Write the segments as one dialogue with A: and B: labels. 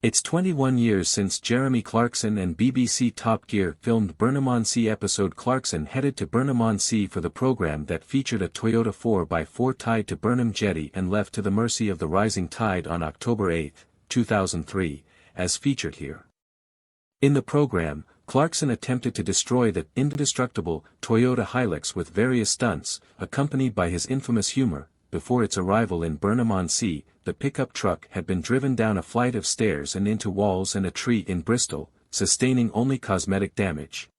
A: It's 21 years since Jeremy Clarkson and BBC Top Gear filmed Burnham-On-Sea episode. Clarkson headed to Burnham-On-Sea for the program that featured a Toyota 4x4 tied to Burnham Jetty and left to the mercy of the rising tide on October 8, 2003, as featured here. In the program, Clarkson attempted to destroy the indestructible Toyota Hilux with various stunts, accompanied by his infamous humour. Before its arrival in Burnham-On-Sea, the pickup truck had been driven down a flight of stairs and into walls and a tree in Bristol, sustaining only cosmetic damage.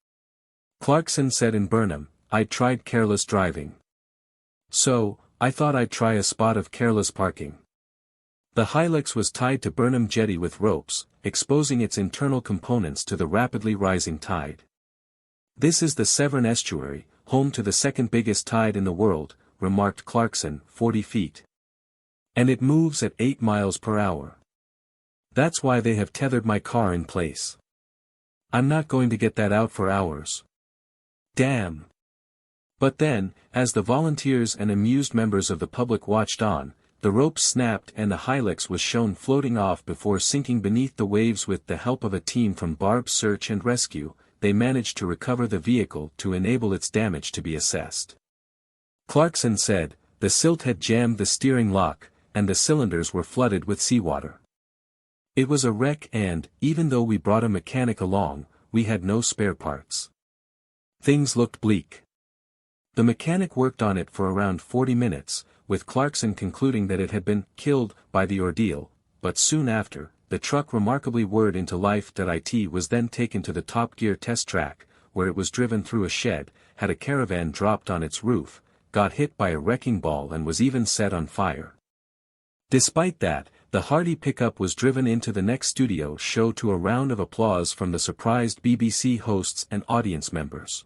A: Clarkson said in Burnham, "I'd tried careless driving. So, I thought I'd try a spot of careless parking." The Hilux was tied to Burnham Jetty with ropes, exposing its internal components to the rapidly rising tide. "This is the Severn estuary, home to the second biggest tide in the world," remarked Clarkson, 40 feet. "And it moves at 8 miles per hour. That's why they have tethered my car in place. I'm not going to get that out for hours. Damn." But then, as the volunteers and amused members of the public watched on, the ropes snapped and the Hilux was shown floating off before sinking beneath the waves. With the help of a team from Barb's Search and Rescue, they managed to recover the vehicle to enable its damage to be assessed. Clarkson said, "The silt had jammed the steering lock, and the cylinders were flooded with seawater. It was a wreck and, even though we brought a mechanic along, we had no spare parts. Things looked bleak." The mechanic worked on it for around 40 minutes, with Clarkson concluding that it had been killed by the ordeal, but soon after, the truck remarkably whirred into life. It was then taken to the Top Gear test track, where it was driven through a shed, had a caravan dropped on its roof, got hit by a wrecking ball and was even set on fire. Despite that, the hardy pickup was driven into the next studio show to a round of applause from the surprised BBC hosts and audience members.